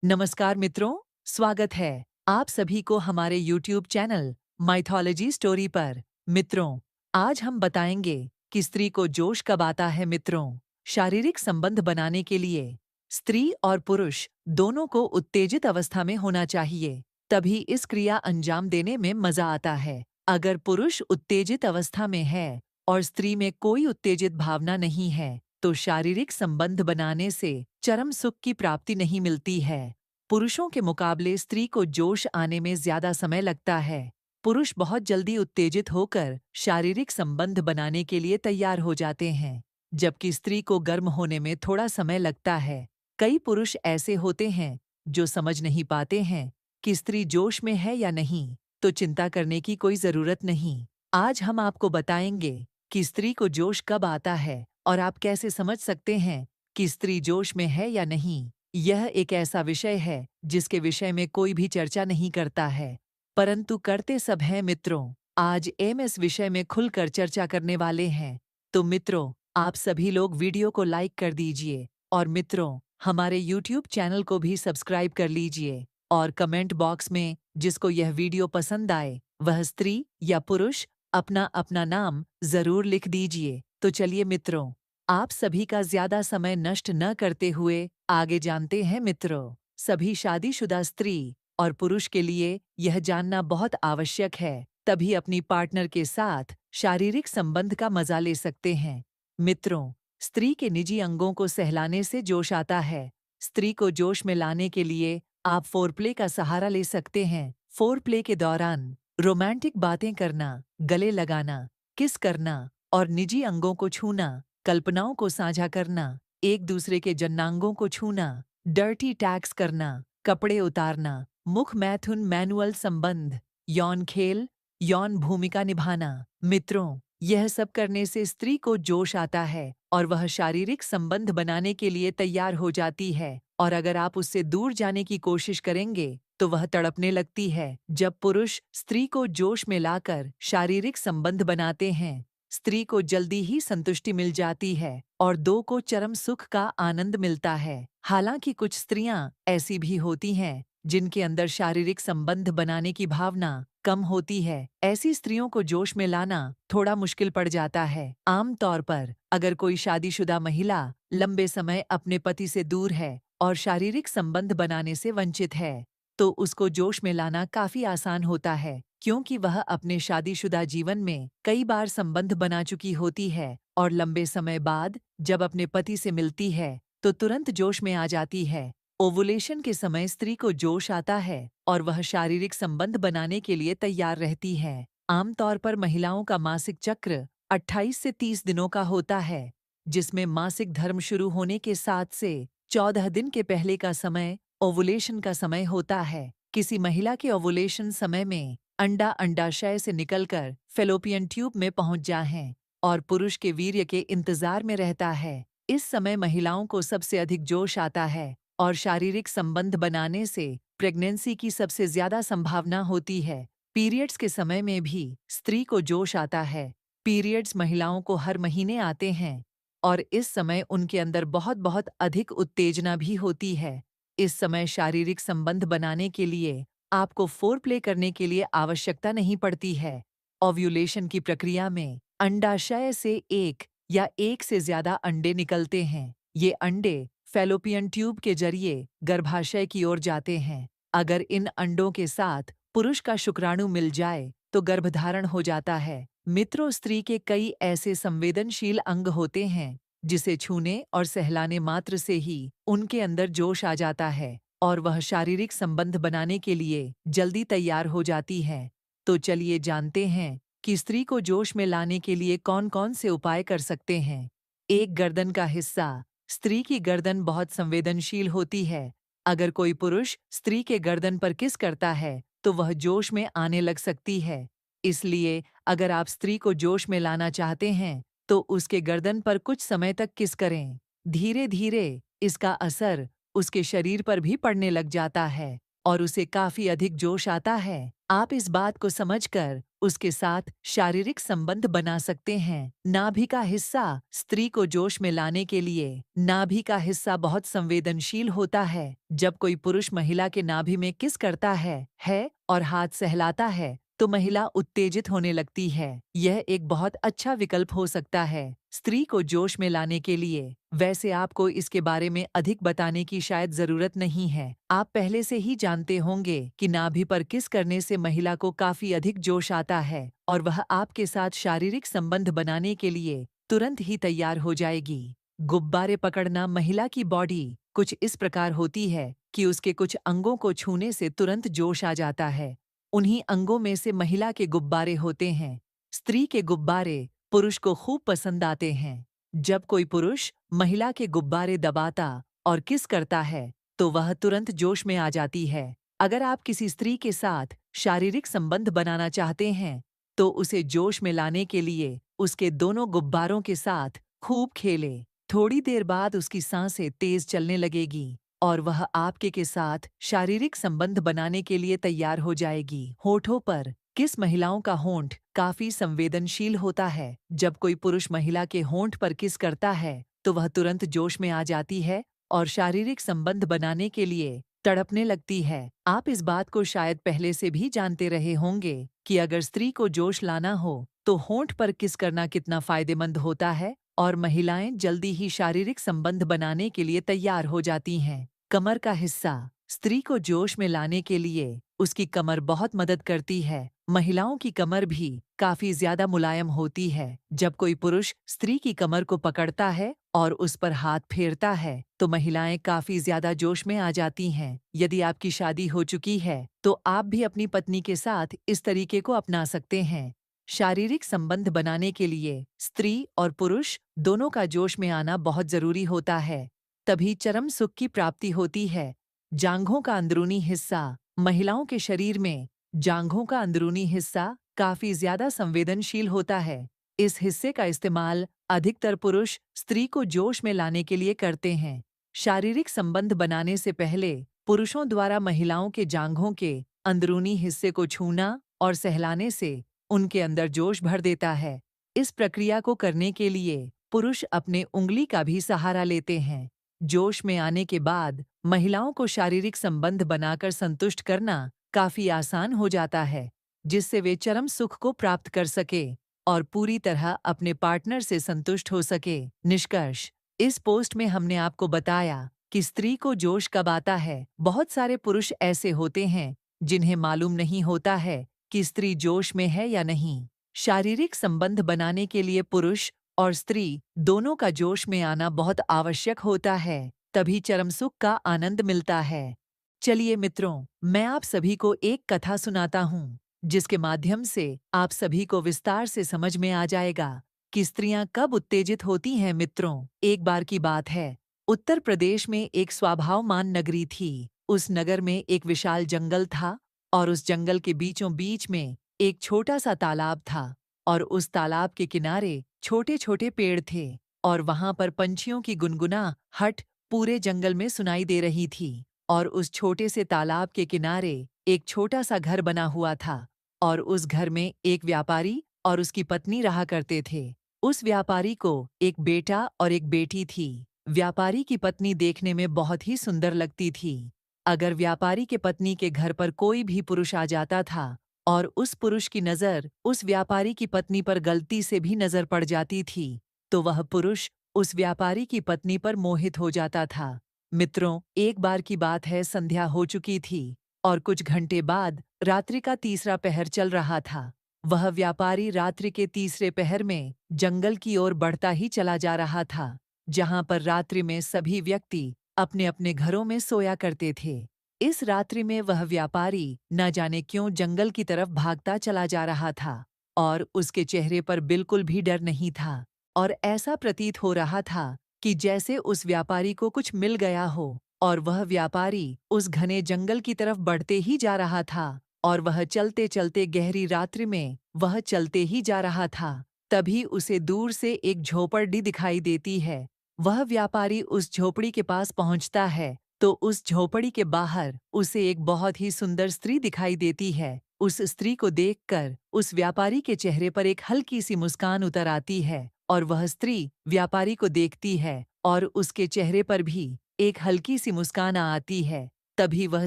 नमस्कार मित्रों, स्वागत है आप सभी को हमारे YouTube चैनल माइथोलॉजी स्टोरी पर। मित्रों, आज हम बताएंगे कि स्त्री को जोश कब आता है। मित्रों, शारीरिक संबंध बनाने के लिए स्त्री और पुरुष दोनों को उत्तेजित अवस्था में होना चाहिए, तभी इस क्रिया अंजाम देने में मजा आता है। अगर पुरुष उत्तेजित अवस्था में है और स्त्री में कोई उत्तेजित भावना नहीं है, तो शारीरिक संबंध बनाने से चरम सुख की प्राप्ति नहीं मिलती है। पुरुषों के मुकाबले स्त्री को जोश आने में ज्यादा समय लगता है। पुरुष बहुत जल्दी उत्तेजित होकर शारीरिक संबंध बनाने के लिए तैयार हो जाते हैं, जबकि स्त्री को गर्म होने में थोड़ा समय लगता है। कई पुरुष ऐसे होते हैं जो समझ नहीं पाते हैं कि स्त्री जोश में है या नहीं, तो चिंता करने की कोई जरूरत नहीं। आज हम आपको बताएंगे कि स्त्री को जोश कब आता है और आप कैसे समझ सकते हैं कि स्त्री जोश में है या नहीं। यह एक ऐसा विषय है जिसके विषय में कोई भी चर्चा नहीं करता है, परंतु करते सब हैं। मित्रों, आज इस विषय में खुलकर चर्चा करने वाले हैं। तो मित्रों, आप सभी लोग वीडियो को लाइक कर दीजिए और मित्रों, हमारे YouTube चैनल को भी सब्सक्राइब कर लीजिए और कमेंट बॉक्स में जिसको यह वीडियो पसंद आए, वह स्त्री या पुरुष, अपना अपना नाम जरूर लिख दीजिए। तो चलिए मित्रों, आप सभी का ज्यादा समय नष्ट न करते हुए आगे जानते हैं। मित्रों, सभी शादीशुदा स्त्री और पुरुष के लिए यह जानना बहुत आवश्यक है, तभी अपनी पार्टनर के साथ शारीरिक संबंध का मजा ले सकते हैं। मित्रों, स्त्री के निजी अंगों को सहलाने से जोश आता है। स्त्री को जोश में लाने के लिए आप फोरप्ले का सहारा ले सकते हैं। फोरप्ले के दौरान रोमांटिक बातें करना, गले लगाना, किस करना और निजी अंगों को छूना, कल्पनाओं को साझा करना, एक दूसरे के जन्नांगों को छूना, डर्टी टैक्स करना, कपड़े उतारना, मुख मैथुन, मैनुअल संबंध, यौन खेल, यौन भूमिका निभाना। मित्रों, यह सब करने से स्त्री को जोश आता है और वह शारीरिक संबंध बनाने के लिए तैयार हो जाती है। और अगर आप उससे दूर जाने की कोशिश करेंगे तो वह तड़पने लगती है। जब पुरुष स्त्री को जोश में लाकर शारीरिक संबंध बनाते हैं, स्त्री को जल्दी ही संतुष्टि मिल जाती है और दो को चरम सुख का आनंद मिलता है। हालांकि कुछ स्त्रियां ऐसी भी होती हैं जिनके अंदर शारीरिक संबंध बनाने की भावना कम होती है। ऐसी स्त्रियों को जोश में लाना थोड़ा मुश्किल पड़ जाता है। आम तौर पर अगर कोई शादीशुदा महिला लंबे समय अपने पति से दूर है और शारीरिक संबंध बनाने से वंचित है, तो उसको जोश में लाना काफी आसान होता है, क्योंकि वह अपने शादीशुदा जीवन में कई बार संबंध बना चुकी होती है और लंबे समय बाद जब अपने पति से मिलती है तो तुरंत जोश में आ जाती है। ओवुलेशन के समय स्त्री को जोश आता है और वह शारीरिक संबंध बनाने के लिए तैयार रहती है। आमतौर पर महिलाओं का मासिक चक्र 28 से 30 दिनों का होता है, जिसमें मासिक धर्म शुरू होने के 7 से 14 दिन के पहले का समय ओवुलेशन का समय होता है। किसी महिला के ओवुलेशन समय में अंडा अंडाशय से निकलकर फेलोपियन ट्यूब में पहुंच जाए और पुरुष के वीर्य के इंतजार में रहता है। इस समय महिलाओं को सबसे अधिक जोश आता है और शारीरिक संबंध बनाने से प्रेगनेंसी की सबसे ज्यादा संभावना होती है। पीरियड्स के समय में भी स्त्री को जोश आता है। पीरियड्स महिलाओं को हर महीने आते हैं और इस समय उनके अंदर बहुत बहुत अधिक उत्तेजना भी होती है। इस समय शारीरिक संबंध बनाने के लिए आपको फोरप्ले करने के लिए आवश्यकता नहीं पड़ती है। ओव्यूलेशन की प्रक्रिया में अंडाशय से एक या एक से ज्यादा अंडे निकलते हैं। ये अंडे फैलोपियन ट्यूब के जरिए गर्भाशय की ओर जाते हैं। अगर इन अंडों के साथ पुरुष का शुक्राणु मिल जाए तो गर्भधारण हो जाता है। मित्रों, स्त्री के कई ऐसे संवेदनशील अंग होते हैं जिसे छूने और सहलाने मात्र से ही उनके अंदर जोश आ जाता है और वह शारीरिक संबंध बनाने के लिए जल्दी तैयार हो जाती है। तो चलिए जानते हैं कि स्त्री को जोश में लाने के लिए कौन कौन से उपाय कर सकते हैं। एक, गर्दन का हिस्सा। स्त्री की गर्दन बहुत संवेदनशील होती है। अगर कोई पुरुष स्त्री के गर्दन पर किस करता है तो वह जोश में आने लग सकती है। इसलिए अगर आप स्त्री को जोश में लाना चाहते हैं तो उसके गर्दन पर कुछ समय तक किस करें। धीरे धीरे इसका असर उसके शरीर पर भी पड़ने लग जाता है। और उसे काफी अधिक जोश आता है। आप इस बात को समझकर उसके साथ शारीरिक संबंध बना सकते हैं। नाभि का हिस्सा स्त्री को जोश में लाने के लिए। नाभि का हिस्सा बहुत संवेदनशील होता है। जब कोई पुरुष महिला के नाभि में किस करता है और हाथ सहलाता है तो महिला उत्तेजित होने लगती है। यह एक बहुत अच्छा विकल्प हो सकता है स्त्री को जोश में लाने के लिए। वैसे आपको इसके बारे में अधिक बताने की शायद जरूरत नहीं है। आप पहले से ही जानते होंगे कि नाभि पर किस करने से महिला को काफी अधिक जोश आता है और वह आपके साथ शारीरिक संबंध बनाने के लिए तुरंत ही तैयार हो जाएगी। गुब्बारे पकड़ना। महिला की बॉडी कुछ इस प्रकार होती है कि उसके कुछ अंगों को छूने से तुरंत जोश आ जाता है। उन्हीं अंगों में से महिला के गुब्बारे होते हैं। स्त्री के गुब्बारे पुरुष को खूब पसंद आते हैं। जब कोई पुरुष महिला के गुब्बारे दबाता और किस करता है तो वह तुरंत जोश में आ जाती है। अगर आप किसी स्त्री के साथ शारीरिक संबंध बनाना चाहते हैं तो उसे जोश में लाने के लिए उसके दोनों गुब्बारों के साथ खूब खेले। थोड़ी देर बाद उसकी सांसें तेज चलने लगेगी और वह आपके के साथ शारीरिक संबंध बनाने के लिए तैयार हो जाएगी। होठों पर किस। महिलाओं का होंठ काफी संवेदनशील होता है। जब कोई पुरुष महिला के होंठ पर किस करता है तो वह तुरंत जोश में आ जाती है और शारीरिक संबंध बनाने के लिए तड़पने लगती है। आप इस बात को शायद पहले से भी जानते रहे होंगे कि अगर स्त्री को जोश लाना हो तो होंठ पर किस करना कितना फायदेमंद होता है और महिलाएं जल्दी ही शारीरिक संबंध बनाने के लिए तैयार हो जाती हैं। कमर का हिस्सा स्त्री को जोश में लाने के लिए उसकी कमर बहुत मदद करती है। महिलाओं की कमर भी काफी ज्यादा मुलायम होती है। जब कोई पुरुष स्त्री की कमर को पकड़ता है और उस पर हाथ फेरता है तो महिलाएं काफी ज्यादा जोश में आ जाती हैं। यदि आपकी शादी हो चुकी है तो आप भी अपनी पत्नी के साथ इस तरीके को अपना सकते हैं। शारीरिक संबंध बनाने के लिए स्त्री और पुरुष दोनों का जोश में आना बहुत जरूरी होता है, तभी चरम सुख की प्राप्ति होती है। जांघों का अंदरूनी हिस्सा महिलाओं के शरीर में जांघों का अंदरूनी हिस्सा काफी ज्यादा संवेदनशील होता है। इस हिस्से का इस्तेमाल अधिकतर पुरुष स्त्री को जोश में लाने के लिए करते हैं। शारीरिक संबंध बनाने से पहले पुरुषों द्वारा महिलाओं के जांघों के अंदरूनी हिस्से को छूना और सहलाने से उनके अंदर जोश भर देता है। इस प्रक्रिया को करने के लिए पुरुष अपने उंगली का भी सहारा लेते हैं। जोश में आने के बाद महिलाओं को शारीरिक संबंध बनाकर संतुष्ट करना काफी आसान हो जाता है, जिससे वे चरम सुख को प्राप्त कर सके और पूरी तरह अपने पार्टनर से संतुष्ट हो सके। निष्कर्ष। इस पोस्ट में हमने आपको बताया कि स्त्री को जोश कब आता है। बहुत सारे पुरुष ऐसे होते हैं जिन्हें मालूम नहीं होता है कि स्त्री जोश में है या नहीं। शारीरिक संबंध बनाने के लिए पुरुष और स्त्री दोनों का जोश में आना बहुत आवश्यक होता है, तभी चरम सुख का आनंद मिलता है। चलिए मित्रों, मैं आप सभी को एक कथा सुनाता हूँ जिसके माध्यम से आप सभी को विस्तार से समझ में आ जाएगा कि स्त्रियां कब उत्तेजित होती हैं। मित्रों, एक बार की बात है, उत्तर प्रदेश में एक स्वभावमान नगरी थी। उस नगर में एक विशाल जंगल था और उस जंगल के बीचों बीच में एक छोटा सा तालाब था और उस तालाब के किनारे छोटे छोटे पेड़ थे और वहां पर पंछियों की गुनगुनाहट पूरे जंगल में सुनाई दे रही थी। और उस छोटे से तालाब के किनारे एक छोटा सा घर बना हुआ था और उस घर में एक व्यापारी और उसकी पत्नी रहा करते थे। उस व्यापारी को एक बेटा और एक बेटी थी। व्यापारी की पत्नी देखने में बहुत ही सुंदर लगती थी। अगर व्यापारी के पत्नी के घर पर कोई भी पुरुष आ जाता था और उस पुरुष की नज़र उस व्यापारी की पत्नी पर गलती से भी नज़र पड़ जाती थी तो वह पुरुष उस व्यापारी की पत्नी पर मोहित हो जाता था। मित्रों, एक बार की बात है, संध्या हो चुकी थी और कुछ घंटे बाद रात्रि का तीसरा पहर चल रहा था। वह व्यापारी रात्रि के तीसरे पहर में जंगल की ओर बढ़ता ही चला जा रहा था, जहां पर रात्रि में सभी व्यक्ति अपने अपने घरों में सोया करते थे। इस रात्रि में वह व्यापारी न जाने क्यों जंगल की तरफ भागता चला जा रहा था और उसके चेहरे पर बिल्कुल भी डर नहीं था और ऐसा प्रतीत हो रहा था कि जैसे उस व्यापारी को कुछ मिल गया हो और वह व्यापारी उस घने जंगल की तरफ बढ़ते ही जा रहा था और वह चलते चलते गहरी रात्रि में वह चलते ही जा रहा था। तभी उसे दूर से एक झोपड़ी दिखाई देती है। वह व्यापारी उस झोपड़ी के पास पहुंचता है तो उस झोपड़ी के बाहर उसे एक बहुत ही सुंदर स्त्री दिखाई देती है। उस स्त्री को देखकर उस व्यापारी के चेहरे पर एक हल्की सी मुस्कान उतर आती है और वह स्त्री व्यापारी को देखती है और उसके चेहरे पर भी एक हल्की सी मुस्कान आती है। तभी वह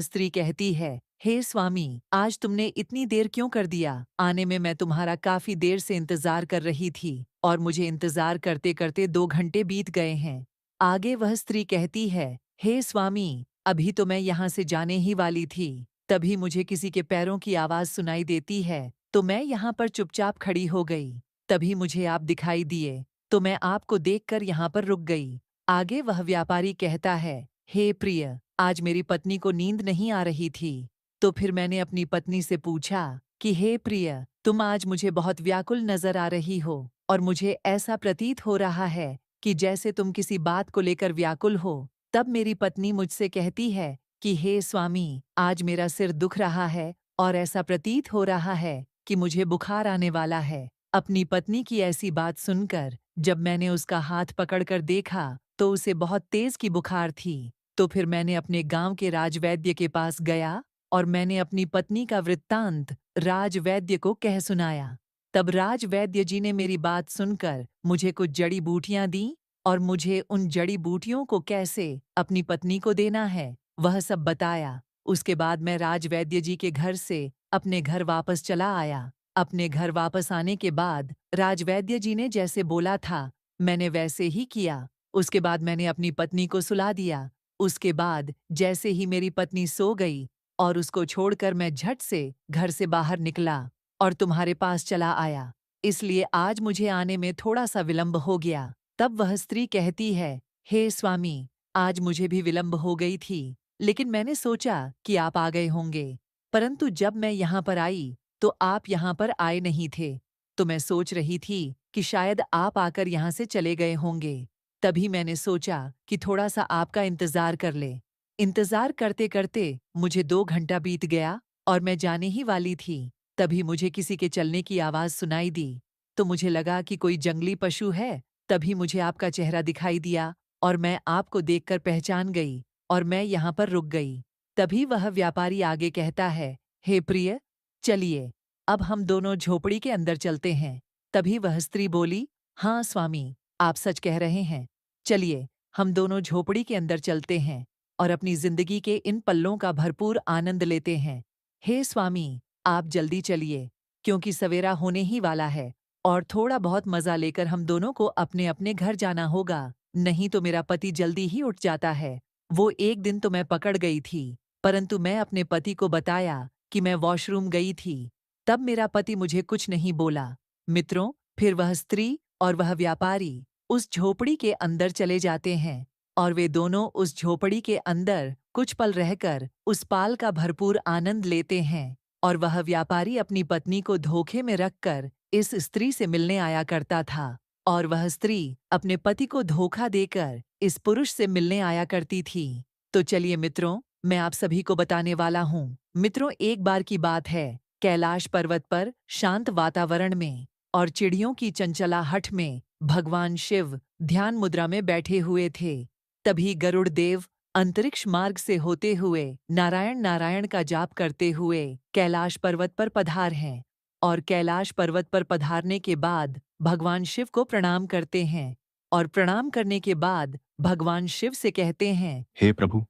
स्त्री कहती है, हे स्वामी, आज तुमने इतनी देर क्यों कर दिया? आने में मैं तुम्हारा काफी देर से इंतजार कर रही थी और मुझे इंतजार करते करते 2 घंटे बीत गए हैं। आगे वह स्त्री कहती है, हे स्वामी, अभी तो मैं यहाँ से जाने ही वाली थी, तभी मुझे किसी के पैरों की आवाज सुनाई देती है, तो मैं यहाँ पर चुपचाप खड़ी हो गई। तभी मुझे आप दिखाई दिए, तो मैं आपको देखकर यहाँ पर रुक गई। आगे वह व्यापारी कहता है, हे प्रिय, आज मेरी पत्नी को नींद नहीं आ रही थी, तो फिर मैंने अपनी पत्नी से पूछा कि हे प्रिय, तुम आज मुझे बहुत व्याकुल नजर आ रही हो और मुझे ऐसा प्रतीत हो रहा है कि जैसे तुम किसी बात को लेकर व्याकुल हो। तब मेरी पत्नी मुझसे कहती है कि हे स्वामी, आज मेरा सिर दुख रहा है और ऐसा प्रतीत हो रहा है कि मुझे बुखार आने वाला है। अपनी पत्नी की ऐसी बात सुनकर जब मैंने उसका हाथ पकड़कर देखा तो उसे बहुत तेज की बुखार थी। तो फिर मैंने अपने गांव के राजवैद्य के पास गया और मैंने अपनी पत्नी का वृत्तांत राजवैद्य को कह सुनाया। तब राजवैद्य जी ने मेरी बात सुनकर मुझे कुछ जड़ी बूटियां दी और मुझे उन जड़ी बूटियों को कैसे अपनी पत्नी को देना है वह सब बताया। उसके बाद मैं राजवैद्य जी के घर से अपने घर वापस चला आया। अपने घर वापस आने के बाद राजवैद्य जी ने जैसे बोला था मैंने वैसे ही किया। उसके बाद मैंने अपनी पत्नी को सुला दिया। उसके बाद जैसे ही मेरी पत्नी सो गई और उसको छोड़कर मैं झट से घर से बाहर निकला और तुम्हारे पास चला आया, इसलिए आज मुझे आने में थोड़ा सा विलंब हो गया। तब वह स्त्री कहती है, हे स्वामी, आज मुझे भी विलंब हो गई थी, लेकिन मैंने सोचा कि आप आ गए होंगे, परंतु जब मैं यहाँ पर आई तो आप यहाँ पर आए नहीं थे, तो मैं सोच रही थी कि शायद आप आकर यहाँ से चले गए होंगे। तभी मैंने सोचा कि थोड़ा सा आपका इंतजार कर ले। इंतजार करते करते मुझे 2 घंटा बीत गया और मैं जाने ही वाली थी। तभी मुझे किसी के चलने की आवाज सुनाई दी, तो मुझे लगा कि कोई जंगली पशु है। तभी मुझे आपका चेहरा दिखाई दिया और मैं आपको देखकर पहचान गई और मैं यहाँ पर रुक गई। तभी वह व्यापारी आगे कहता है, हे प्रिय, चलिए अब हम दोनों झोपड़ी के अंदर चलते हैं। तभी वह स्त्री बोली, हाँ स्वामी, आप सच कह रहे हैं, चलिए हम दोनों झोपड़ी के अंदर चलते हैं और अपनी जिंदगी के इन पलों का भरपूर आनंद लेते हैं। हे स्वामी, आप जल्दी चलिए, क्योंकि सवेरा होने ही वाला है और थोड़ा बहुत मजा लेकर हम दोनों को अपने अपने घर जाना होगा, नहीं तो मेरा पति जल्दी ही उठ जाता है। वो एक दिन तो मैं पकड़ गई थी, परंतु मैं अपने पति को बताया कि मैं वॉशरूम गई थी, तब मेरा पति मुझे कुछ नहीं बोला। मित्रों, फिर वह स्त्री और वह व्यापारी उस झोपड़ी के अंदर चले जाते हैं और वे दोनों उस झोपड़ी के अंदर कुछ पल रहकर उस पाल का भरपूर आनंद लेते हैं। और वह व्यापारी अपनी पत्नी को धोखे में रखकर इस स्त्री से मिलने आया करता था और वह स्त्री अपने पति को धोखा देकर इस पुरुष से मिलने आया करती थी। तो चलिए मित्रों, मैं आप सभी को बताने वाला हूँ। मित्रों, एक बार की बात है, कैलाश पर्वत पर शांत वातावरण में और चिड़ियों की चंचलाहट में भगवान शिव ध्यान मुद्रा में बैठे हुए थे। तभी गरुड़ देव अंतरिक्ष मार्ग से होते हुए नारायण नारायण का जाप करते हुए कैलाश पर्वत पर पधार हैं और कैलाश पर्वत पर पधारने के बाद भगवान शिव को प्रणाम करते हैं और प्रणाम करने के बाद भगवान शिव से कहते हैं, हे प्रभु,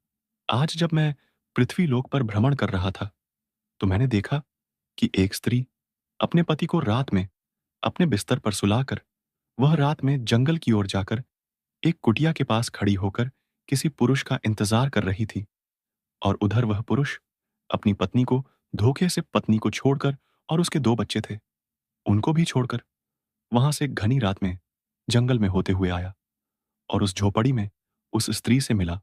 आज जब मैं पृथ्वी लोक पर भ्रमण कर रहा था, तो मैंने देखा कि एक स्त्री अपने पति को रात में अपने बिस्तर पर सुलाकर वह रात में जंगल की ओर जाकर एक कुटिया के पास खड़ी होकर किसी पुरुष का इंतजार कर रही थी और उधर वह पुरुष अपनी पत्नी को धोखे से पत्नी को छोड़कर और उसके 2 बच्चे थे, उनको भी छोड़कर वहां से घनी रात में जंगल में होते हुए आया और उस झोपड़ी में उस स्त्री से मिला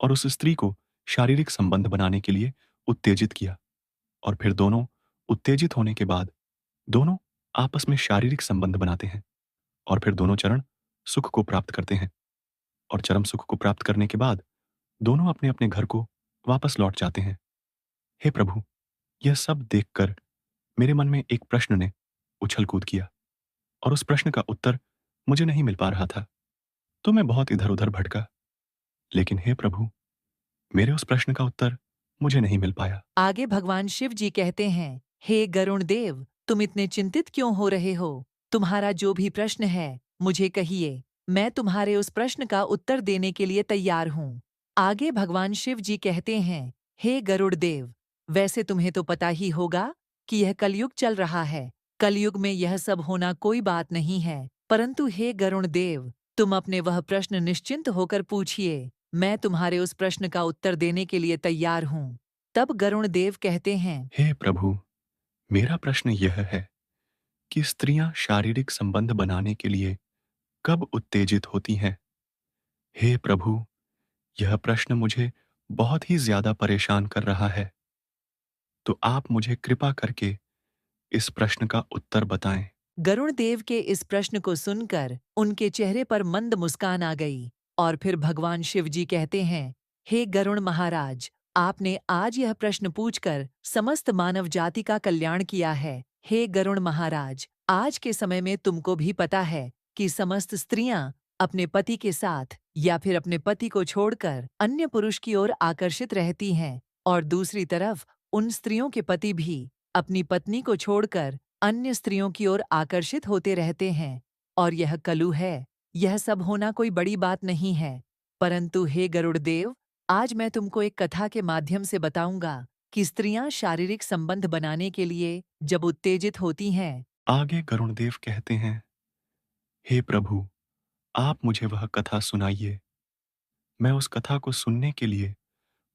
और उस स्त्री को शारीरिक संबंध बनाने के लिए उत्तेजित किया और फिर दोनों उत्तेजित होने के बाद दोनों आपस में शारीरिक संबंध बनाते हैं और फिर दोनों चरण सुख को प्राप्त करते हैं और चरम सुख को प्राप्त करने के बाद दोनों अपने अपने घर को वापस लौट जाते हैं। हे प्रभु, यह सब देखकर मेरे मन में एक प्रश्न ने उछल कूद किया और उस प्रश्न का उत्तर मुझे नहीं मिल पा रहा था, तो मैं बहुत इधर उधर भटका। लेकिन हे प्रभु, मेरे उस प्रश्न का उत्तर मुझे नहीं मिल पाया। आगे भगवान शिव जी कहते हैं, हे गरुण देव, तुम इतने चिंतित क्यों हो रहे हो? तुम्हारा जो भी प्रश्न है मुझे कहिए, मैं तुम्हारे उस प्रश्न का उत्तर देने के लिए तैयार हूँ। आगे भगवान शिव जी कहते हैं, हे गरुड़ देव, वैसे तुम्हें तो पता ही होगा कि यह कलयुग चल रहा है। कलयुग में यह सब होना कोई बात नहीं है, परंतु हे गरुण देव, तुम अपने वह प्रश्न निश्चिंत होकर पूछिए, मैं तुम्हारे उस प्रश्न का उत्तर देने के लिए तैयार हूँ। तब गरुण देव कहते हैं, हे प्रभु, मेरा प्रश्न यह है कि स्त्रियां शारीरिक संबंध बनाने के लिए कब उत्तेजित होती हैं? हे प्रभु, यह प्रश्न मुझे बहुत ही ज्यादा परेशान कर रहा है। तो आप मुझे कृपा करके इस प्रश्न का उत्तर बताएं। गरुण देव के इस प्रश्न को सुनकर उनके चेहरे पर मंद मुस्कान आ गई और फिर भगवान शिव जी कहते हैं, हे गरुण महाराज, आपने आज यह प्रश्न पूछकर समस्त मानव जाति का कल्याण किया है। हे गरुण महाराज, आज के समय में तुमको भी पता है कि समस्त स्त्रियां अपने पति के साथ या फिर अपने पति को छोड़कर अन्य पुरुष की ओर आकर्षित रहती हैं, और दूसरी तरफ उन स्त्रियों के पति भी अपनी पत्नी को छोड़कर अन्य स्त्रियों की ओर आकर्षित होते रहते हैं। और यह कलु है। यह सब होना कोई बड़ी बात नहीं है, परंतु हे गरुड़ देव, आज मैं तुमको एक कथा के माध्यम से बताऊंगा कि स्त्रियां शारीरिक संबंध बनाने के लिए जब उत्तेजित होती हैं। आगे गरुणदेव कहते हैं, हे प्रभु, आप मुझे वह कथा सुनाइए। मैं उस कथा को सुनने के लिए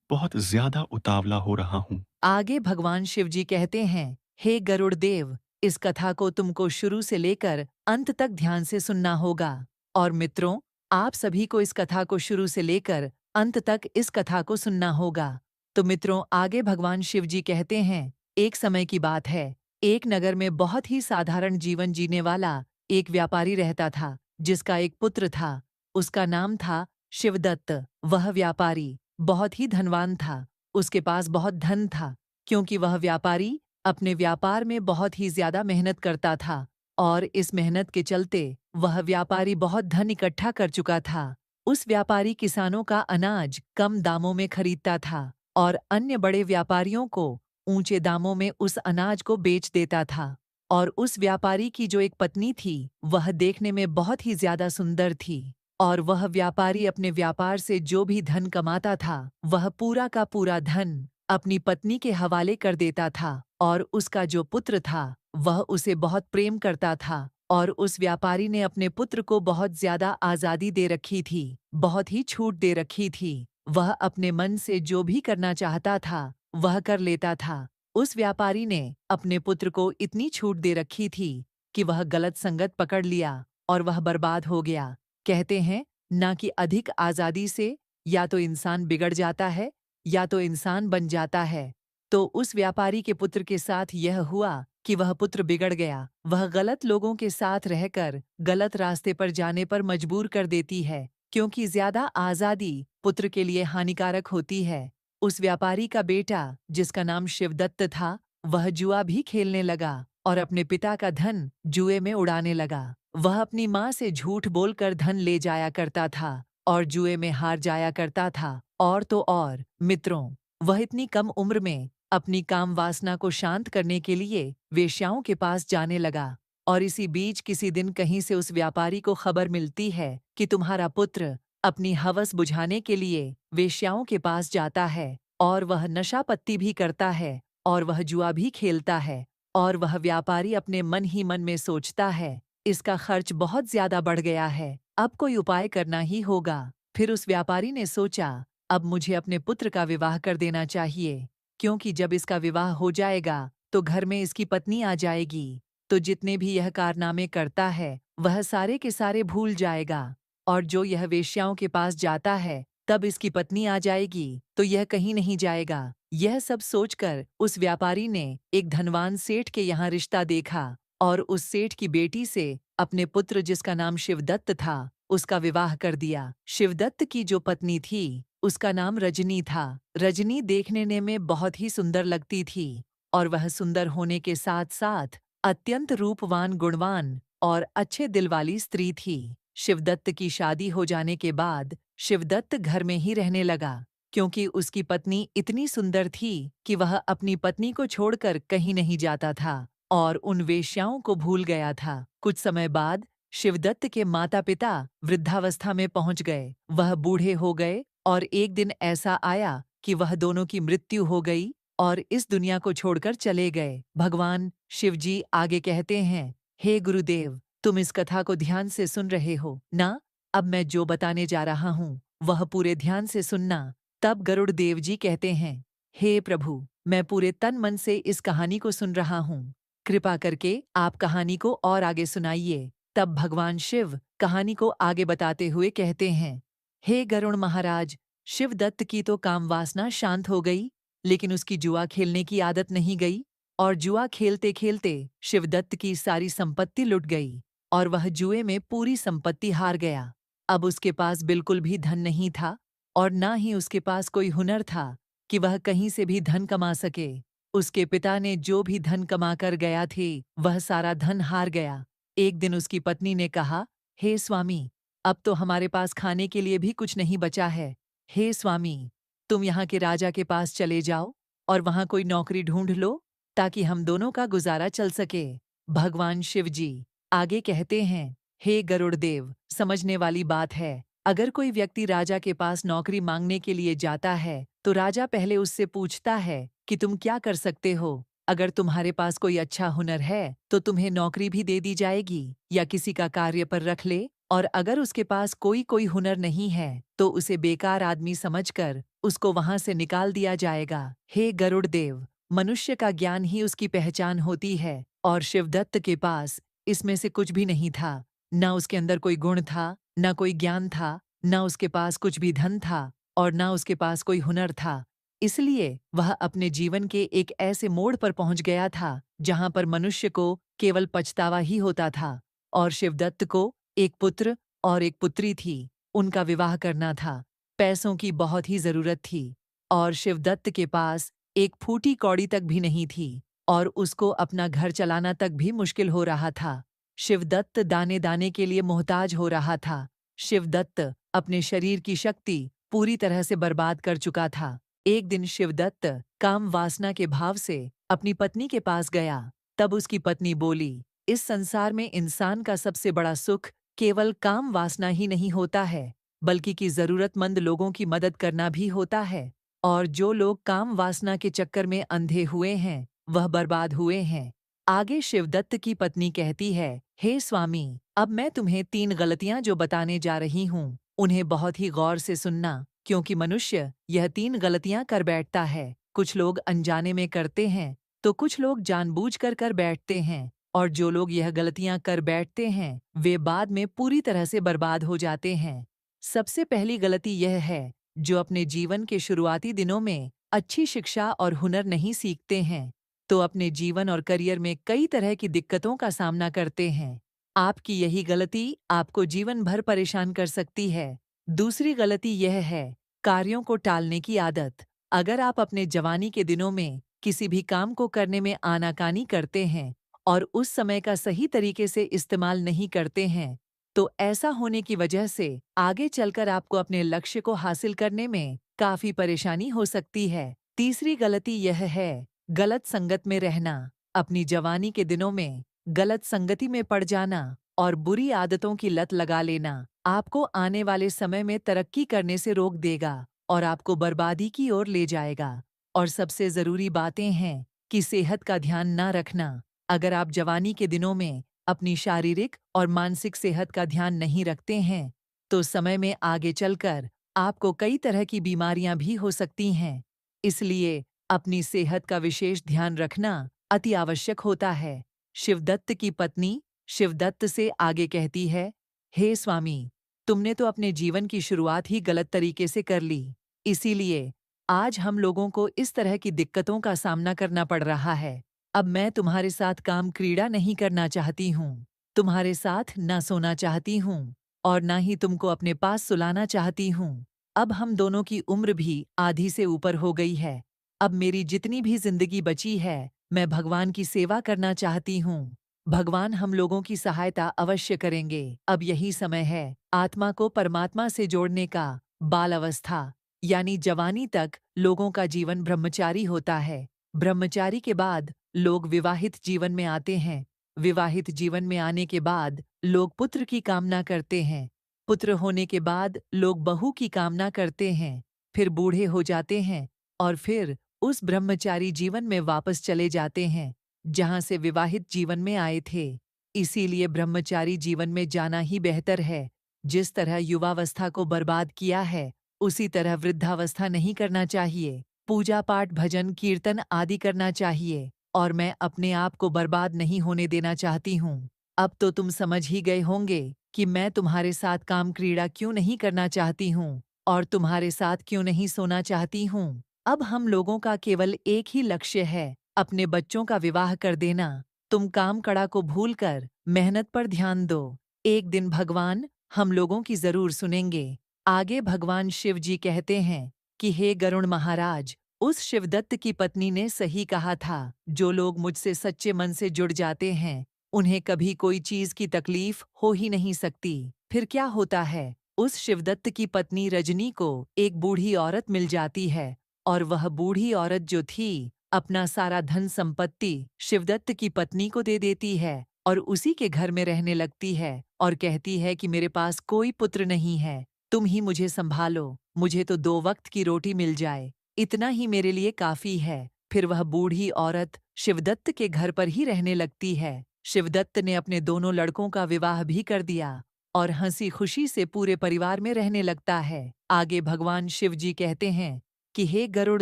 बहुत ज्यादा उतावला हो रहा हूँ। आगे भगवान शिव जी कहते हैं, हे गरुड़ देव, इस कथा को तुमको शुरू से लेकर अंत तक ध्यान से सुनना होगा। और मित्रों, आप सभी को इस कथा को शुरू से लेकर अंत तक इस कथा को सुनना होगा। तो मित्रों, आगे भगवान शिव जी कहते हैं, एक समय की बात है, एक नगर में बहुत ही साधारण जीवन जीने वाला एक व्यापारी रहता था, जिसका एक पुत्र था। उसका नाम था शिवदत्त। वह व्यापारी बहुत ही धनवान था। उसके पास बहुत धन था, क्योंकि वह व्यापारी अपने व्यापार में बहुत ही ज्यादा मेहनत करता था, और इस मेहनत के चलते वह व्यापारी बहुत धन इकट्ठा कर चुका था। उस व्यापारी किसानों का अनाज कम दामों में खरीदता था और अन्य बड़े व्यापारियों को ऊंचे दामों में उस अनाज को बेच देता था। और उस व्यापारी की जो एक पत्नी थी, वह देखने में बहुत ही ज्यादा सुंदर थी। और वह व्यापारी अपने व्यापार से जो भी धन कमाता था, वह पूरा का पूरा धन अपनी पत्नी के हवाले कर देता था। और उसका जो पुत्र था, वह उसे बहुत प्रेम करता था, और उस व्यापारी ने अपने पुत्र को बहुत ज्यादा आज़ादी दे रखी थी, बहुत ही छूट दे रखी थी। वह अपने मन से जो भी करना चाहता था, वह कर लेता था। उस व्यापारी ने अपने पुत्र को इतनी छूट दे रखी थी कि वह गलत संगत पकड़ लिया और वह बर्बाद हो गया। कहते हैं ना कि अधिक आज़ादी से या तो इंसान बिगड़ जाता है या तो इंसान बन जाता है। तो उस व्यापारी के पुत्र के साथ यह हुआ कि वह पुत्र बिगड़ गया। वह गलत लोगों के साथ रहकर गलत रास्ते पर जाने पर मजबूर कर देती है, क्योंकि ज्यादा आज़ादी पुत्र के लिए हानिकारक होती है। उस व्यापारी का बेटा, जिसका नाम शिवदत्त था, वह जुआ भी खेलने लगा और अपने पिता का धन जुए में उड़ाने लगा। वह अपनी माँ से झूठ बोलकर धन ले जाया करता था और जुए में हार जाया करता था। और तो और मित्रों, वह इतनी कम उम्र में अपनी काम वासना को शांत करने के लिए वेश्याओं के पास जाने लगा। और इसी बीच किसी दिन कहीं से उस व्यापारी को खबर मिलती है कि तुम्हारा पुत्र अपनी हवस बुझाने के लिए वेश्याओं के पास जाता है, और वह नशा पत्ती भी करता है, और वह जुआ भी खेलता है। और वह व्यापारी अपने मन ही मन में सोचता है, इसका खर्च बहुत ज्यादा बढ़ गया है, अब कोई उपाय करना ही होगा। फिर उस व्यापारी ने सोचा, अब मुझे अपने पुत्र का विवाह कर देना चाहिए, क्योंकि जब इसका विवाह हो जाएगा तो घर में इसकी पत्नी आ जाएगी, तो जितने भी यह कारनामे करता है वह सारे के सारे भूल जाएगा। और जो यह वेश्याओं के पास जाता है, तब इसकी पत्नी आ जाएगी तो यह कहीं नहीं जाएगा। यह सब सोचकर उस व्यापारी ने एक धनवान सेठ के यहाँ रिश्ता देखा, और उस सेठ की बेटी से अपने पुत्र, जिसका नाम शिवदत्त था, उसका विवाह कर दिया। शिवदत्त की जो पत्नी थी, उसका नाम रजनी था। रजनी देखने में बहुत ही सुंदर लगती थी, और वह सुंदर होने के साथ साथ अत्यंत रूपवान, गुणवान और अच्छे दिल वाली स्त्री थी। शिवदत्त की शादी हो जाने के बाद शिवदत्त घर में ही रहने लगा, क्योंकि उसकी पत्नी इतनी सुंदर थी कि वह अपनी पत्नी को छोड़कर कहीं नहीं जाता था और उन वेश्याओं को भूल गया था। कुछ समय बाद शिवदत्त के माता-पिता वृद्धावस्था में पहुंच गए। वह बूढ़े हो गए और एक दिन ऐसा आया कि वह दोनों की मृत्यु हो गई और इस दुनिया को छोड़कर चले गए। भगवान शिव जी आगे कहते हैं, हे गुरुदेव, तुम इस कथा को ध्यान से सुन रहे हो ना? अब मैं जो बताने जा रहा हूँ वह पूरे ध्यान से सुनना। तब गरुड़ देव जी कहते हैं, हे प्रभु, मैं पूरे तन मन से इस कहानी को सुन रहा हूँ। कृपा करके आप कहानी को और आगे सुनाइए। तब भगवान शिव कहानी को आगे बताते हुए कहते हैं, हे गरुड़ महाराज, शिवदत्त की तो काम वासना शांत हो गई, लेकिन उसकी जुआ खेलने की आदत नहीं गई और जुआ खेलते खेलते शिवदत्त की सारी संपत्ति लुट गई और वह जुए में पूरी संपत्ति हार गया। अब उसके पास बिल्कुल भी धन नहीं था और ना ही उसके पास कोई हुनर था कि वह कहीं से भी धन कमा सके। उसके पिता ने जो भी धन कमा कर गया थे वह सारा धन हार गया। एक दिन उसकी पत्नी ने कहा, हे स्वामी, अब तो हमारे पास खाने के लिए भी कुछ नहीं बचा है। हे स्वामी, तुम यहाँ के राजा के पास चले जाओ और वहाँ कोई नौकरी ढूंढ लो ताकि हम दोनों का गुजारा चल सके। भगवान शिव जी आगे कहते हैं, हे गरुड़ देव, समझने वाली बात है। अगर कोई व्यक्ति राजा के पास नौकरी मांगने के लिए जाता है तो राजा पहले उससे पूछता है कि तुम क्या कर सकते हो। अगर तुम्हारे पास कोई अच्छा हुनर है तो तुम्हें नौकरी भी दे दी जाएगी या किसी का कार्य पर रख ले, और अगर उसके पास कोई हुनर नहीं है तो उसे बेकार आदमी समझकर उसको वहां से निकाल दिया जाएगा। हे गरुड़ देव, मनुष्य का ज्ञान ही उसकी पहचान होती है और शिवदत्त के पास इसमें से कुछ भी नहीं था। न उसके अंदर कोई गुण था, न कोई ज्ञान था, न उसके पास कुछ भी धन था और न उसके पास कोई हुनर था। इसलिए वह अपने जीवन के एक ऐसे मोड़ पर पहुंच गया था जहां पर मनुष्य को केवल पछतावा ही होता था। और शिवदत्त को एक पुत्र और एक पुत्री थी। उनका विवाह करना था। पैसों की बहुत ही जरूरत थी और शिवदत्त के पास एक फूटी कौड़ी तक भी नहीं थी और उसको अपना घर चलाना तक भी मुश्किल हो रहा था। शिवदत्त दाने दाने के लिए मोहताज हो रहा था। शिवदत्त अपने शरीर की शक्ति पूरी तरह से बर्बाद कर चुका था। एक दिन शिवदत्त काम वासना के भाव से अपनी पत्नी के पास गया। तब उसकी पत्नी बोली, इस संसार में इंसान का सबसे बड़ा सुख केवल काम वासना ही नहीं होता है, बल्कि कि जरूरतमंद लोगों की मदद करना भी होता है। और जो लोग काम वासना के चक्कर में अंधे हुए हैं वह बर्बाद हुए हैं। आगे शिवदत्त की पत्नी कहती है, हे स्वामी, अब मैं तुम्हें 3 गलतियां जो बताने जा रही हूँ उन्हें बहुत ही गौर से सुनना, क्योंकि मनुष्य यह 3 गलतियां कर बैठता है। कुछ लोग अनजाने में करते हैं तो कुछ लोग जानबूझकर कर बैठते हैं और जो लोग यह गलतियां कर बैठते हैं वे बाद में पूरी तरह से बर्बाद हो जाते हैं। सबसे पहली गलती यह है, जो अपने जीवन के शुरुआती दिनों में अच्छी शिक्षा और हुनर नहीं सीखते हैं तो अपने जीवन और करियर में कई तरह की दिक्कतों का सामना करते हैं। आपकी यही गलती आपको जीवन भर परेशान कर सकती है। दूसरी गलती यह है, कार्यों को टालने की आदत। अगर आप अपने जवानी के दिनों में किसी भी काम को करने में आनाकानी करते हैं और उस समय का सही तरीके से इस्तेमाल नहीं करते हैं तो ऐसा होने की वजह से आगे चलकर आपको अपने लक्ष्य को हासिल करने में काफी परेशानी हो सकती है। तीसरी गलती यह है, गलत संगत में रहना। अपनी जवानी के दिनों में गलत संगति में पड़ जाना और बुरी आदतों की लत लगा लेना आपको आने वाले समय में तरक्की करने से रोक देगा और आपको बर्बादी की ओर ले जाएगा। और सबसे जरूरी बातें हैं कि सेहत का ध्यान ना रखना। अगर आप जवानी के दिनों में अपनी शारीरिक और मानसिक सेहत का ध्यान नहीं रखते हैं तो समय में आगे चलकर आपको कई तरह की बीमारियां भी हो सकती हैं। इसलिए अपनी सेहत का विशेष ध्यान रखना अति आवश्यक होता है। शिवदत्त की पत्नी शिवदत्त से आगे कहती है, हे स्वामी, तुमने तो अपने जीवन की शुरुआत ही गलत तरीके से कर ली, इसीलिए आज हम लोगों को इस तरह की दिक्कतों का सामना करना पड़ रहा है। अब मैं तुम्हारे साथ काम क्रीड़ा नहीं करना चाहती हूँ, तुम्हारे साथ ना सोना चाहती हूँ और ना ही तुमको अपने पास सुलाना चाहती हूँ। अब हम दोनों की उम्र भी आधी से ऊपर हो गई है। अब मेरी जितनी भी जिंदगी बची है मैं भगवान की सेवा करना चाहती हूँ। भगवान हम लोगों की सहायता अवश्य करेंगे। अब यही समय है आत्मा को परमात्मा से जोड़ने का। बाल अवस्था यानी जवानी तक लोगों का जीवन ब्रह्मचारी होता है। ब्रह्मचारी के बाद लोग विवाहित जीवन में आते हैं। विवाहित जीवन में आने के बाद लोग पुत्र की कामना करते हैं। पुत्र होने के बाद लोग बहू की कामना करते हैं। फिर बूढ़े हो जाते हैं और फिर उस ब्रह्मचारी जीवन में वापस चले जाते हैं जहां से विवाहित जीवन में आए थे। इसीलिए ब्रह्मचारी जीवन में जाना ही बेहतर है। जिस तरह युवावस्था को बर्बाद किया है, उसी तरह वृद्धावस्था नहीं करना चाहिए। पूजा पाठ भजन कीर्तन आदि करना चाहिए और मैं अपने आप को बर्बाद नहीं होने देना चाहती हूँ। अब तो तुम समझ ही गए होंगे कि मैं तुम्हारे साथ काम क्रीड़ा क्यों नहीं करना चाहती हूँ और तुम्हारे साथ क्यों नहीं सोना चाहती हूँ। अब हम लोगों का केवल एक ही लक्ष्य है, अपने बच्चों का विवाह कर देना। तुम काम कड़ा को भूलकर मेहनत पर ध्यान दो। एक दिन भगवान हम लोगों की जरूर सुनेंगे। आगे भगवान शिव जी कहते हैं कि हे गरुण महाराज, उस शिवदत्त की पत्नी ने सही कहा था। जो लोग मुझसे सच्चे मन से जुड़ जाते हैं, उन्हें कभी कोई चीज की तकलीफ हो ही नहीं सकती। फिर क्या होता है, उस शिवदत्त की पत्नी रजनी को एक बूढ़ी औरत मिल जाती है और वह बूढ़ी औरत जो थी, अपना सारा धन संपत्ति शिवदत्त की पत्नी को दे देती है और उसी के घर में रहने लगती है और कहती है कि मेरे पास कोई पुत्र नहीं है, तुम ही मुझे संभालो, मुझे तो 2 वक्त की रोटी मिल जाए, इतना ही मेरे लिए काफी है। फिर वह बूढ़ी औरत शिवदत्त के घर पर ही रहने लगती है। शिवदत्त ने अपने दोनों लड़कों का विवाह भी कर दिया और हंसी खुशी से पूरे परिवार में रहने लगता है। आगे भगवान शिव जी कहते हैं कि हे गरुड़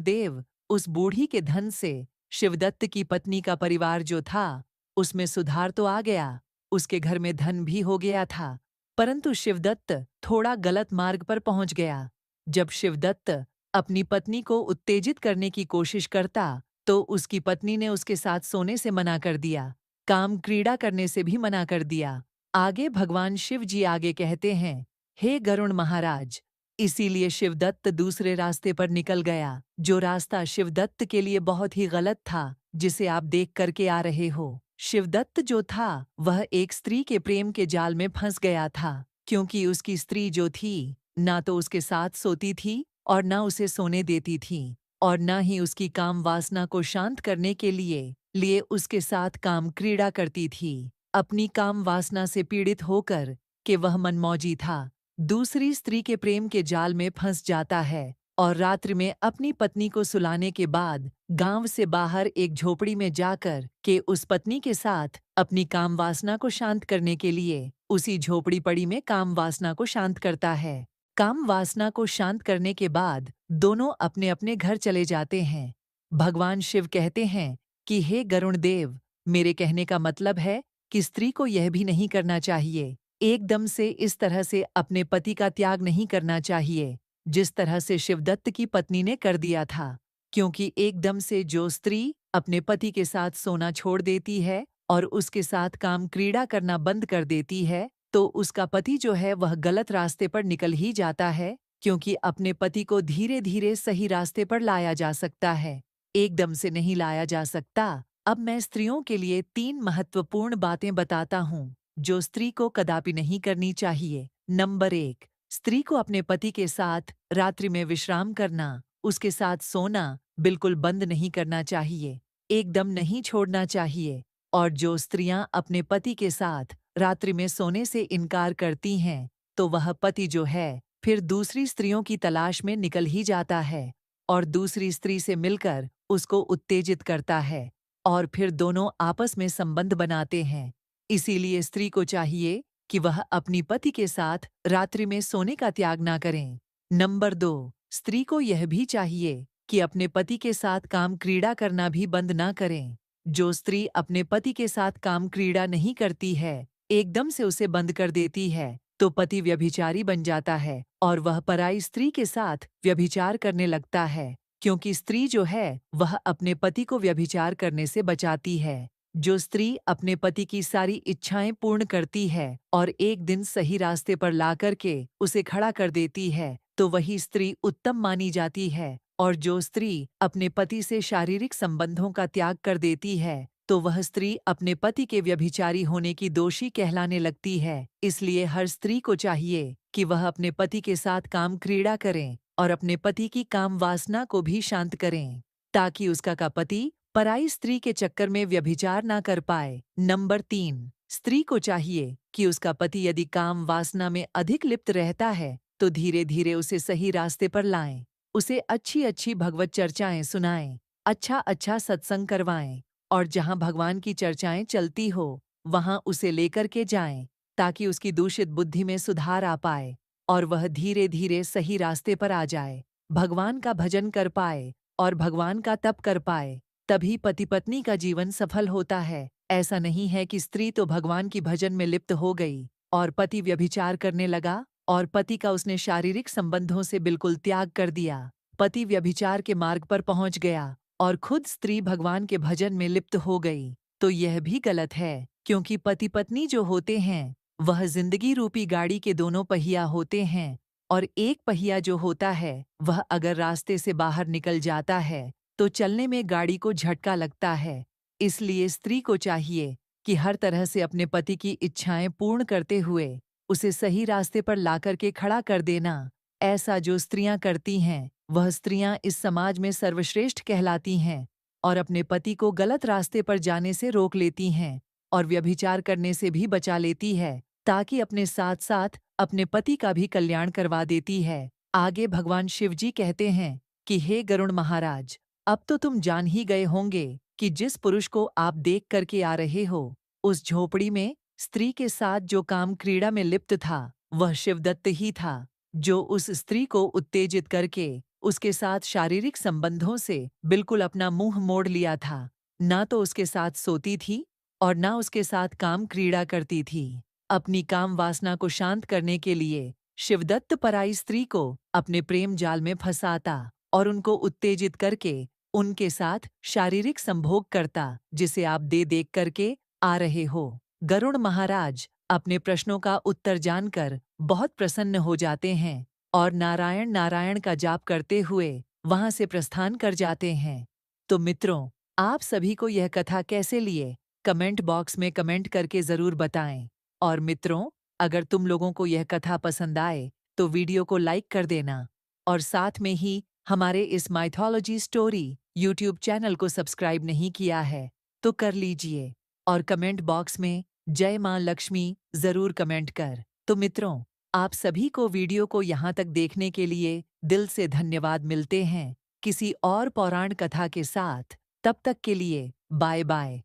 देव, उस बूढ़ी के धन से शिवदत्त की पत्नी का परिवार जो था, उसमें सुधार तो आ गया, उसके घर में धन भी हो गया था, परंतु शिवदत्त थोड़ा गलत मार्ग पर पहुंच गया। जब शिवदत्त अपनी पत्नी को उत्तेजित करने की कोशिश करता, तो उसकी पत्नी ने उसके साथ सोने से मना कर दिया, काम क्रीड़ा करने से भी मना कर दिया। आगे भगवान शिव जी आगे कहते हैं, हे गरुण महाराज, इसीलिए शिवदत्त दूसरे रास्ते पर निकल गया, जो रास्ता शिवदत्त के लिए बहुत ही गलत था, जिसे आप देख करके आ रहे हो। शिवदत्त जो था, वह एक स्त्री के प्रेम के जाल में फंस गया था, क्योंकि उसकी स्त्री जो थी, ना तो उसके साथ सोती थी और ना उसे सोने देती थी और ना ही उसकी काम वासना को शांत करने के लिए उसके साथ काम क्रीड़ा करती थी। अपनी काम वासना से पीड़ित होकर कि वह मनमौजी था, दूसरी स्त्री के प्रेम के जाल में फंस जाता है और रात्रि में अपनी पत्नी को सुलाने के बाद गांव से बाहर एक झोपड़ी में जाकर के उस पत्नी के साथ अपनी काम वासना को शांत करने के लिए उसी झोपड़ी पड़ी में काम वासना को शांत करता है। काम वासना को शांत करने के बाद दोनों अपने अपने घर चले जाते हैं। भगवान शिव कहते हैं कि हे गरुण देव, मेरे कहने का मतलब है कि स्त्री को यह भी नहीं करना चाहिए, एकदम से इस तरह से अपने पति का त्याग नहीं करना चाहिए जिस तरह से शिवदत्त की पत्नी ने कर दिया था, क्योंकि एकदम से जो स्त्री अपने पति के साथ सोना छोड़ देती है और उसके साथ काम क्रीड़ा करना बंद कर देती है, तो उसका पति जो है वह गलत रास्ते पर निकल ही जाता है, क्योंकि अपने पति को धीरे धीरे सही रास्ते पर लाया जा सकता है, एकदम से नहीं लाया जा सकता। अब मैं स्त्रियों के लिए 3 महत्वपूर्ण बातें बताता हूँ जो स्त्री को कदापि नहीं करनी चाहिए। नंबर 1, स्त्री को अपने पति के साथ रात्रि में विश्राम करना, उसके साथ सोना बिल्कुल बंद नहीं करना चाहिए, एकदम नहीं छोड़ना चाहिए। और जो स्त्रियां अपने पति के साथ रात्रि में सोने से इनकार करती हैं, तो वह पति जो है फिर दूसरी स्त्रियों की तलाश में निकल ही जाता है और दूसरी स्त्री से मिलकर उसको उत्तेजित करता है और फिर दोनों आपस में संबंध बनाते हैं। इसीलिए स्त्री को चाहिए कि वह अपनी पति के साथ रात्रि में सोने का त्याग ना करें। नंबर 2, स्त्री को यह भी चाहिए कि अपने पति के साथ काम क्रीड़ा करना भी बंद ना करें। जो स्त्री अपने पति के साथ काम क्रीड़ा नहीं करती है, एकदम से उसे बंद कर देती है, तो पति व्यभिचारी बन जाता है और वह पराई स्त्री के साथ व्यभिचार करने लगता है, क्योंकि स्त्री जो है वह अपने पति को व्यभिचार करने से बचाती है। जो स्त्री अपने पति की सारी इच्छाएं पूर्ण करती है और एक दिन सही रास्ते पर ला करके उसे खड़ा कर देती है, तो वही स्त्री उत्तम मानी जाती है। और जो स्त्री अपने पति से शारीरिक संबंधों का त्याग कर देती है, तो वह स्त्री अपने पति के व्यभिचारी होने की दोषी कहलाने लगती है। इसलिए हर स्त्री को चाहिए कि वह अपने पति के साथ काम क्रीड़ा करें और अपने पति की काम वासना को भी शांत करें, ताकि उसका का पति पराई स्त्री के चक्कर में व्यभिचार ना कर पाए। नंबर 3, स्त्री को चाहिए कि उसका पति यदि काम वासना में अधिक लिप्त रहता है तो धीरे धीरे उसे सही रास्ते पर लाएं, उसे अच्छी अच्छी भगवत चर्चाएं सुनाएं, अच्छा अच्छा सत्संग करवाएं, और जहां भगवान की चर्चाएं चलती हो वहां उसे लेकर के जाएं, ताकि उसकी दूषित बुद्धि में सुधार आ पाए और वह धीरे धीरे सही रास्ते पर आ जाए, भगवान का भजन कर पाए और भगवान का तप कर पाए। तभी पति पत्नी का जीवन सफल होता है। ऐसा नहीं है कि स्त्री तो भगवान की भजन में लिप्त हो गई और पति व्यभिचार करने लगा और पति का उसने शारीरिक संबंधों से बिल्कुल त्याग कर दिया। पति व्यभिचार के मार्ग पर पहुंच गया और खुद स्त्री भगवान के भजन में लिप्त हो गई, तो यह भी गलत है, क्योंकि पति पत्नी जो होते हैं वह जिंदगी रूपी गाड़ी के दोनों पहिया होते हैं, और एक पहिया जो होता है वह अगर रास्ते से बाहर निकल जाता है तो चलने में गाड़ी को झटका लगता है। इसलिए स्त्री को चाहिए कि हर तरह से अपने पति की इच्छाएं पूर्ण करते हुए उसे सही रास्ते पर लाकर के खड़ा कर देना। ऐसा जो स्त्रियां करती हैं वह स्त्रियां इस समाज में सर्वश्रेष्ठ कहलाती हैं और अपने पति को गलत रास्ते पर जाने से रोक लेती हैं और व्यभिचार करने से भी बचा लेती है, ताकि अपने साथ साथ अपने पति का भी कल्याण करवा देती है। आगे भगवान शिव जी कहते हैं कि हे गरुण महाराज, अब तो तुम जान ही गए होंगे कि जिस पुरुष को आप देख करके आ रहे हो उस झोपड़ी में स्त्री के साथ जो काम क्रीड़ा में लिप्त था वह शिवदत्त ही था, जो उस स्त्री को उत्तेजित करके उसके साथ शारीरिक संबंधों से बिल्कुल अपना मुंह मोड़ लिया था। ना तो उसके साथ सोती थी और ना उसके साथ काम क्रीड़ा करती थी। अपनी काम वासना को शांत करने के लिए शिवदत्त पराई स्त्री को अपने प्रेम जाल में फंसाता और उनको उत्तेजित करके उनके साथ शारीरिक संभोग करता, जिसे आप देख करके आ रहे हो। गरुड़ महाराज अपने प्रश्नों का उत्तर जानकर बहुत प्रसन्न हो जाते हैं और नारायण नारायण का जाप करते हुए वहां से प्रस्थान कर जाते हैं। तो मित्रों, आप सभी को यह कथा कैसे लिए कमेंट बॉक्स में कमेंट करके जरूर बताएं। और मित्रों, अगर तुम लोगों को यह कथा पसंद आए तो वीडियो को लाइक कर देना और साथ में ही हमारे इस माइथोलॉजी स्टोरी यूट्यूब चैनल को सब्सक्राइब नहीं किया है तो कर लीजिए और कमेंट बॉक्स में जय मां लक्ष्मी जरूर कमेंट कर। तो मित्रों, आप सभी को वीडियो को यहाँ तक देखने के लिए दिल से धन्यवाद। मिलते हैं किसी और पौराण कथा के साथ, तब तक के लिए बाय बाय।